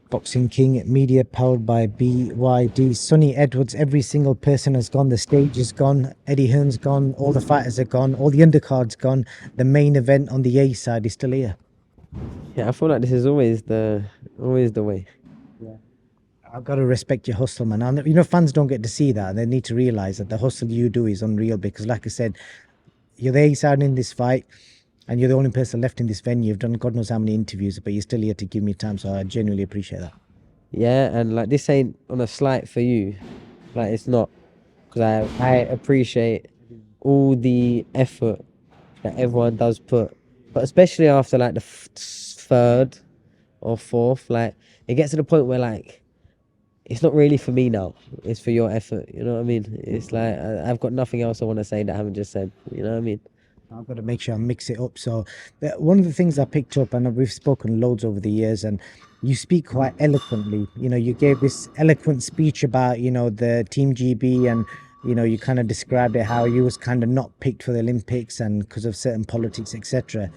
Boxing King, media powered by BYD. Sonny Edwards, every single person has gone. The stage is gone. Eddie Hearn's gone. All the fighters are gone. All the undercards gone. The main event on the A side is still here. Yeah, I feel like this is always the way. Yeah. I've got to respect your hustle, man. You know, fans don't get to see that. They need to realize that the hustle you do is unreal because, like I said, you're the A side in this fight and you're the only person left in this venue. You've done God knows how many interviews, but you're still here to give me time. So I genuinely appreciate that. Yeah, and like this ain't on a slight for you. Like it's not, because I appreciate all the effort that everyone does put, but especially after like the third or fourth, like it gets to the point where like it's not really for me now. It's for your effort. You know what I mean? It's like I've got nothing else I want to say that I haven't just said. You know what I mean? I've got to make sure I mix it up. So one of the things I picked up, and we've spoken loads over the years, and you speak quite eloquently. You know, you gave this eloquent speech about, you know, the Team GB, and, you know, you kind of described it how you was kind of not picked for the Olympics and because of certain politics, etc.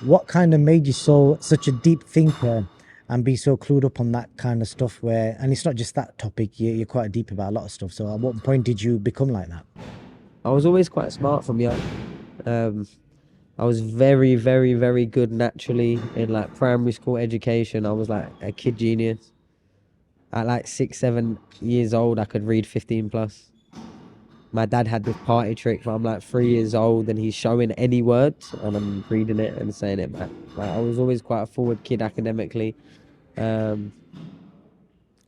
What kind of made you such a deep thinker and be so clued up on that kind of stuff where, and it's not just that topic, you're quite deep about a lot of stuff. So at what point did you become like that? I was always quite smart from young. I was very, very, very good naturally in like primary school education. I was like a kid genius. At like 6, 7 years old, I could read 15 plus. My dad had this party trick where I'm like 3 years old and he's showing any words and I'm reading it and saying it back. Like I was always quite a forward kid academically. Um,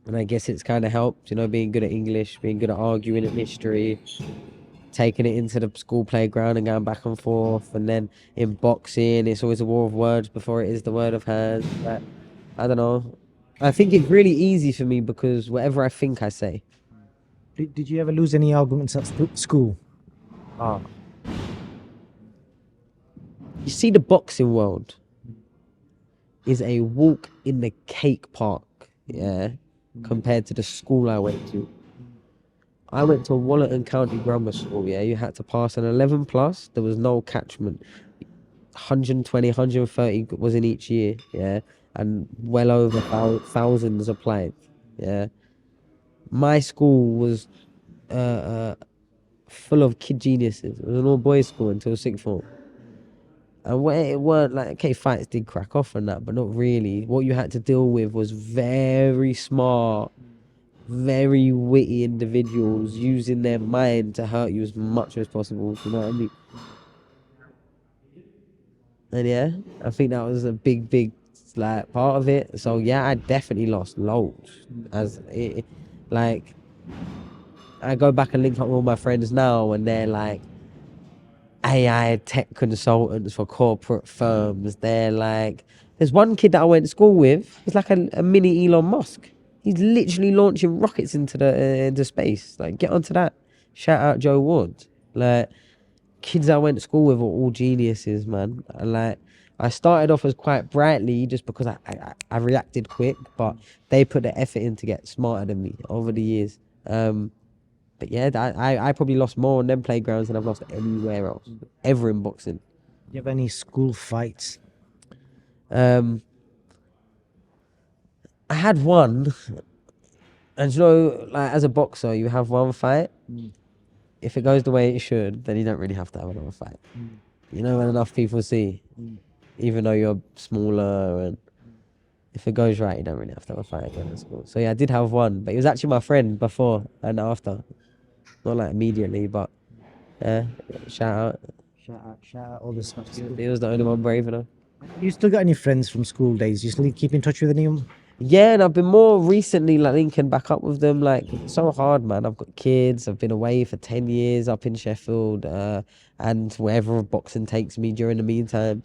and I guess it's kind of helped, you know, being good at English, being good at arguing in history, taking it into the school playground and going back and forth. And then in boxing, it's always a war of words before it is the word of hands. But I don't know. I think it's really easy for me because whatever I think I say. Did you ever lose any arguments at school? Ah. You see, the boxing world is a walk in the cake park, yeah, compared to the school I went to. I went to Wallerton County Grammar School, yeah. You had to pass an 11 plus. There was no catchment. 120, 130 was in each year, yeah. And well over thousands applied, yeah. My school was uh, uh, full of kid geniuses. It was an all boys school until sixth form. And where it weren't like, okay, fights did crack off and that, but not really. What you had to deal with was very smart, very witty individuals using their mind to hurt you as much as possible. You know what I mean? And yeah, I think that was a big, big like part of it. So yeah, I definitely lost loads. Like, I go back and link up with all my friends now, and they're like AI tech consultants for corporate firms. They're like, there's one kid that I went to school with. He's like a mini Elon Musk. He's literally launching rockets into space. Like, get onto that. Shout out Joe Ward. Like, kids I went to school with are all geniuses, man. And like, I started off as quite brightly just because I reacted quick, but they put the effort in to get smarter than me over the years. But yeah, I probably lost more on them playgrounds than I've lost anywhere else, ever in boxing. Do you have any school fights? I had one, and you know, like as a boxer, you have one fight. If it goes the way it should, then you don't really have to have another fight. You know, when enough people see, even though you're smaller, and if it goes right, you don't really have to have a fight again at school. So yeah, I did have one, but he was actually my friend before and after. Not like immediately, but yeah, shout out. Shout out all the stuff. He was the only one brave enough. You still got any friends from school days? You still keep in touch with any of them? Yeah, and I've been more recently like linking back up with them. Like, it's so hard, man. I've got kids. I've been away for 10 years up in Sheffield, and wherever boxing takes me during the meantime.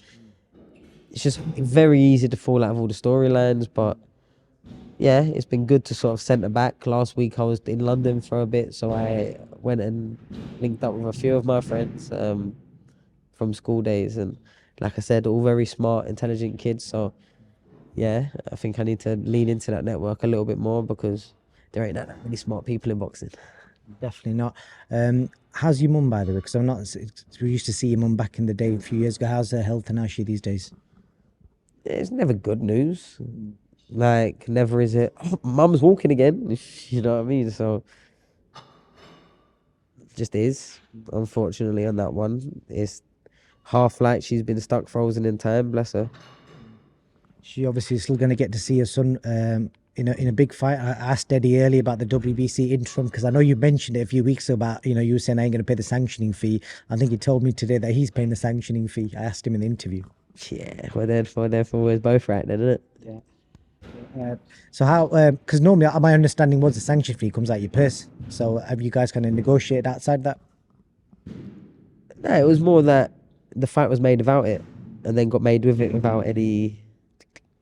It's just very easy to fall out of all the storylines, but yeah, it's been good to sort of centre back. Last week I was in London for a bit, so I went and linked up with a few of my friends from school days, and like I said, all very smart, intelligent kids. So yeah, I think I need to lean into that network a little bit more because there ain't that many smart people in boxing. Definitely not. How's your mum, by the way? Because I'm not. We used to see your mum back in the day a few years ago. How's her health and how's she these days? It's never good news. Like, never is it, oh, mum's walking again. You know what I mean? So, just is, unfortunately, on that one. It's half like she's been stuck frozen in time, bless her. She obviously is still going to get to see her son in a big fight. I asked Eddie earlier about the WBC interim because I know you mentioned it a few weeks ago about, you were saying I ain't going to pay the sanctioning fee. I think he told me today that he's paying the sanctioning fee. I asked him in the interview. Yeah, we're both right then, isn't it? Yeah. So how? Because normally my understanding was the sanction fee comes out your purse. So have you guys kind of negotiated outside that? No, it was more that the fight was made without it, and then got made with it without any.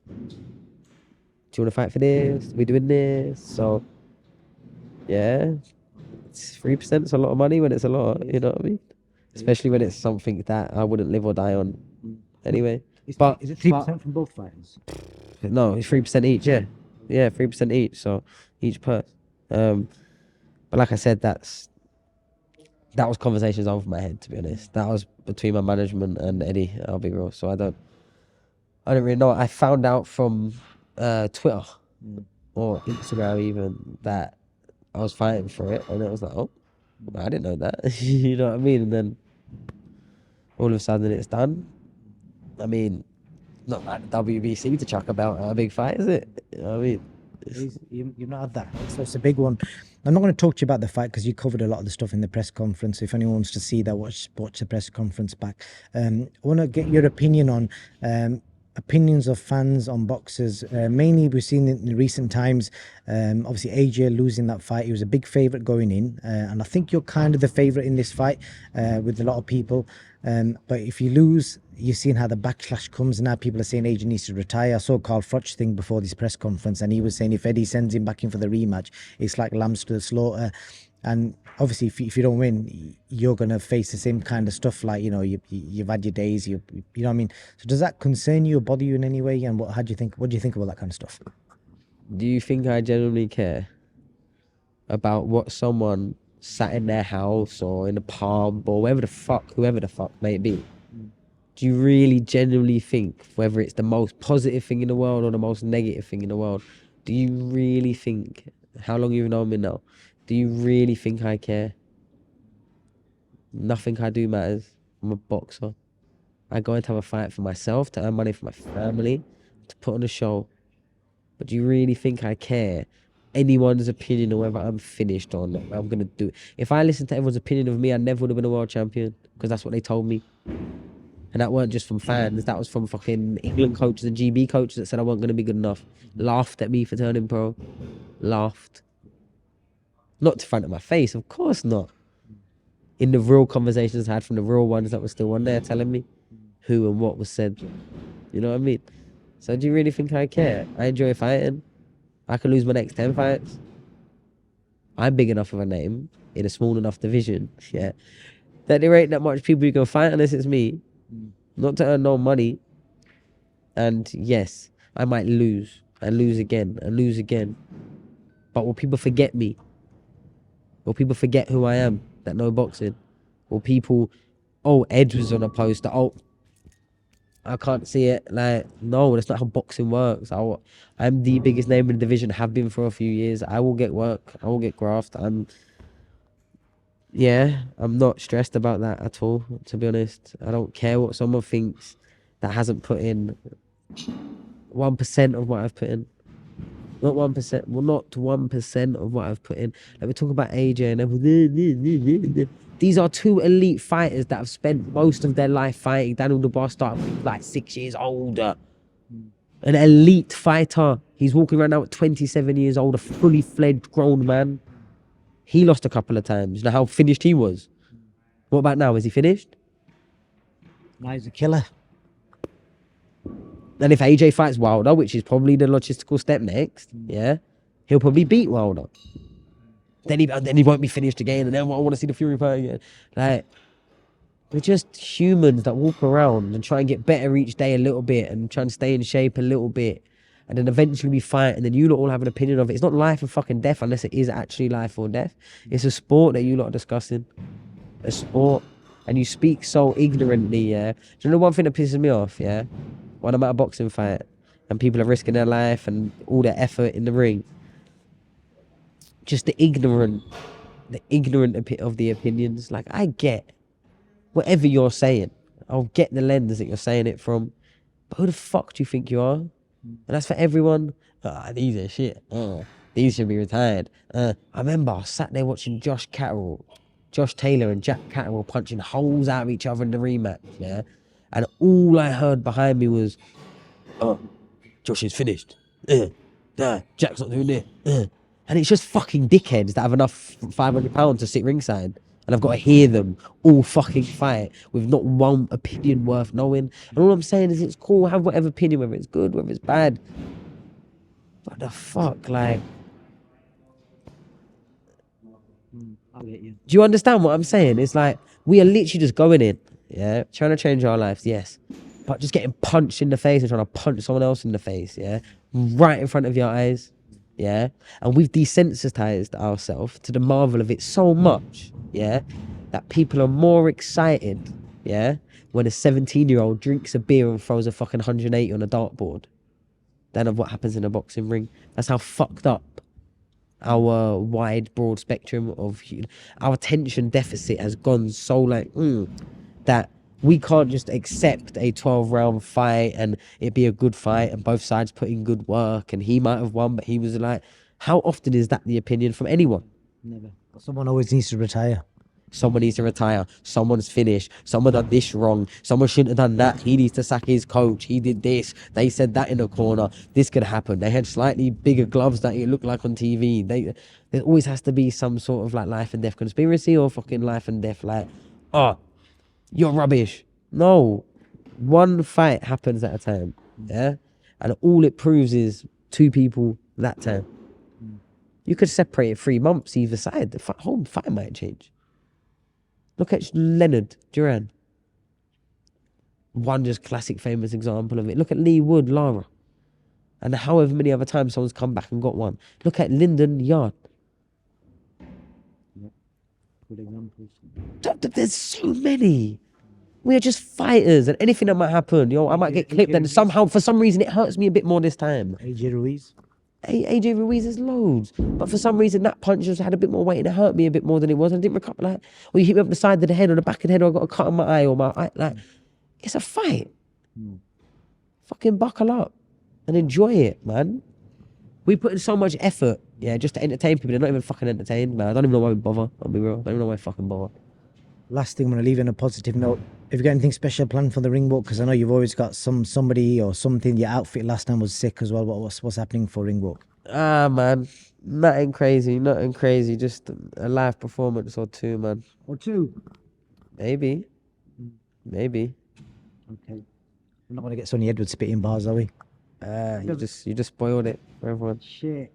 Do you want to fight for this? We doing this? So, yeah, it's 3%. It's a lot of money when it's a lot. You know what I mean? Especially when it's something that I wouldn't live or die on. Anyway, but Is it 3% from both fighters? no, it's 3% each. Yeah, 3% each. So each purse. But like I said, that was conversations over my head. To be honest, that was between my management and Eddie. I'll be real. So I don't really know. I found out from Twitter or Instagram even that I was fighting for it, and it was like, oh, I didn't know that. You know what I mean? And then all of a sudden it's done. I mean, not like the WBC to chuck about a big fight, is it? You know what I mean? You've not had that, so it's a big one. I'm not going to talk to you about the fight because you covered a lot of the stuff in the press conference. If anyone wants to see that, watch the press conference back. I want to get your opinion on opinions of fans on boxers. Mainly, we've seen in recent times, obviously AJ losing that fight. He was a big favourite going in, and I think you're kind of the favourite in this fight with a lot of people. But if you lose, you've seen how the backlash comes. Now people are saying AJ needs to retire. I saw Carl Froch's thing before this press conference, and he was saying if Eddie sends him back in for the rematch, it's like lambs to the slaughter. And obviously, if you don't win, you're gonna face the same kind of stuff. Like you've had your days. You know what I mean. So does that concern you or bother you in any way? And how do you think? What do you think about that kind of stuff? Do you think I genuinely care about what someone sat in their house or in a pub or whoever the fuck may it be? Do you really genuinely think, whether it's the most positive thing in the world or the most negative thing in the world, do you really think, how long you've known me now, do you really think I care? Nothing I do matters. I'm a boxer. I go in to have a fight for myself, to earn money for my family, to put on a show. But do you really think I care anyone's opinion or whether I'm finished or not? I'm going to do it. If I listened to everyone's opinion of me, I never would have been a world champion because that's what they told me. And that weren't just from fans. That was from fucking England coaches and GB coaches that said I wasn't going to be good enough. Laughed at me for turning pro. Laughed. Not to front of my face, of course not. In the real conversations I had from the real ones that were still on there telling me who and what was said. You know what I mean? So do you really think I care? I enjoy fighting. I could lose my next 10 fights. I'm big enough of a name in a small enough division, yeah, that there ain't that much people who can fight unless it's me. Not to earn no money. And yes, I might lose and lose again and lose again. But will people forget me? Will people forget who I am that know boxing? Will people, oh, Edge was on a poster, oh, I can't see it. Like, no, that's not how boxing works. I'm the biggest name in the division, have been for a few years. I will get work. I will get graft. I'm not stressed about that at all, to be honest. I don't care what someone thinks that hasn't put in 1% of what I've put in. Not 1%. Well, not 1% of what I've put in. Like, we talk about AJ and everything. These are two elite fighters that have spent most of their life fighting. Daniel DuBois started like 6 years older. An elite fighter. He's walking around now at 27 years old, a fully fledged grown man. He lost a couple of times. You know how finished he was? What about now? Is he finished? Now he's a killer. And if AJ fights Wilder, which is probably the logistical step next, yeah, he'll probably beat Wilder. Then he won't be finished again, and then I want to see the Fury fight again. Like, we're just humans that walk around and try and get better each day a little bit and try and stay in shape a little bit. And then eventually we fight, and then you lot all have an opinion of it. It's not life or fucking death unless it is actually life or death. It's a sport that you lot are discussing. A sport. And you speak so ignorantly, yeah. Do you know one thing that pisses me off, yeah? When I'm at a boxing fight and people are risking their life and all their effort in the ring. Just the ignorant of the opinions. Like, I get whatever you're saying. I'll get the lens that you're saying it from. But who the fuck do you think you are? And that's for everyone. These are shit. These should be retired. I remember I sat there watching Josh Taylor and Jack Catterall punching holes out of each other in the rematch, yeah? And all I heard behind me was, Josh is finished. Jack's not doing it. And it's just fucking dickheads that have enough £500 to sit ringside. And I've got to hear them all fucking fight with not one opinion worth knowing. And all I'm saying is it's cool, have whatever opinion, whether it's good, whether it's bad. But the fuck, like... I'll get you. Do you understand what I'm saying? It's like, we are literally just going in, yeah? Trying to change our lives, yes. But just getting punched in the face and trying to punch someone else in the face, yeah? Right in front of your eyes, yeah? And we've desensitized ourselves to the marvel of it so much, yeah? That people are more excited, yeah? When a 17-year-old drinks a beer and throws a fucking 180 on a dartboard than of what happens in a boxing ring. That's how fucked up our wide, broad spectrum of our attention deficit has gone so like that we can't just accept a 12-round fight and it be a good fight and both sides put in good work and he might have won, but he was like, how often is that the opinion from anyone? Never. Someone always needs to retire. Someone needs to retire. Someone's finished. Someone done this wrong. Someone shouldn't have done that. He needs to sack his coach. He did this. They said that in the corner. This could happen. They had slightly bigger gloves that it looked like on TV. There always has to be some sort of like life and death conspiracy or fucking life and death like, oh, you're rubbish. No. One fight happens at a time. Yeah? And all it proves is two people that time. You could separate it 3 months either side. The whole fight might change. Look at Leonard Duran. One just classic famous example of it. Look at Lee Wood, Lara. And however many other times someone's come back and got one. Look at Lyndon Yard. Yeah. Good examples. There's so many. We are just fighters and anything that might happen. I might get clipped and somehow, for some reason, it hurts me a bit more this time. AJ Ruiz. AJ Ruiz is loads, but for some reason that punch just had a bit more weight and it hurt me a bit more than it was. I didn't recover. Like, or you hit me up the side of the head or the back of the head, or I got a cut on my eye or my eye. Like, it's a fight. Fucking buckle up and enjoy it, man. We put in so much effort, yeah, just to entertain people. They're not even fucking entertained, man. I don't even know why we bother. I'll be real. I don't even know why I fucking bother. Last thing, I'm going to leave you on a positive note. Have you got anything special planned for the ring walk? Because I know you've always got somebody or something. Your outfit last time was sick as well. What's happening for ring walk? Man, nothing crazy. Just a live performance or two, man. Or two? Maybe. Okay. We're not going to get Sonny Edwards spitting bars, are we? You just spoiled it for everyone. Shit.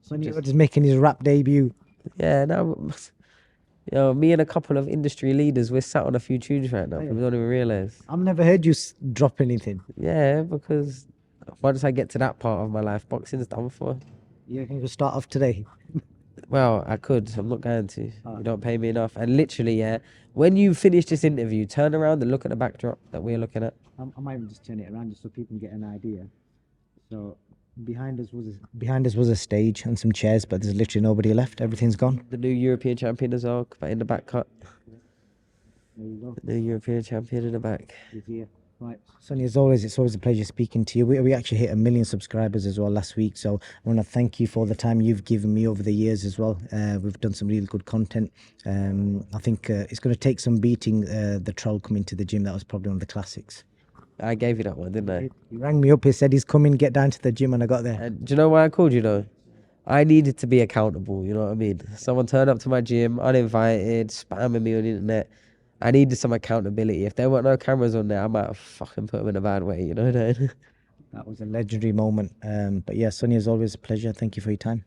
Sonny Edwards is making his rap debut. Yeah, no. Me and a couple of industry leaders, we're sat on a few tunes right now. We don't even realize. I've never heard you drop anything. Yeah, because once I get to that part of my life, boxing's done for. You can start off today. Well, I could. I'm not going to. You don't pay me enough. And literally, yeah, when you finish this interview, turn around and look at the backdrop that we're looking at. I might even just turn it around just so people can get an idea. So behind us was a stage and some chairs, but there's literally nobody left. Everything's gone. The new European champion as well, but in the back cut. There you go. The new European champion in the back. He's here. Right, Sonny, as always, it's always a pleasure speaking to you. We actually hit 1 million subscribers as well last week, so I want to thank you for the time you've given me over the years as well. We've done some really good content. I think it's going to take some beating the troll coming to the gym. That was probably one of the classics. I gave you that one, didn't I? He rang me up, he said he's coming, get down to the gym, and I got there. And do you know why I called you though? I needed to be accountable, you know what I mean? Someone turned up to my gym, uninvited, spamming me on the internet. I needed some accountability. If there weren't no cameras on there, I might have fucking put them in a bad way, you know what I mean? That was a legendary moment. But yeah, Sonny, as always, a pleasure. Thank you for your time.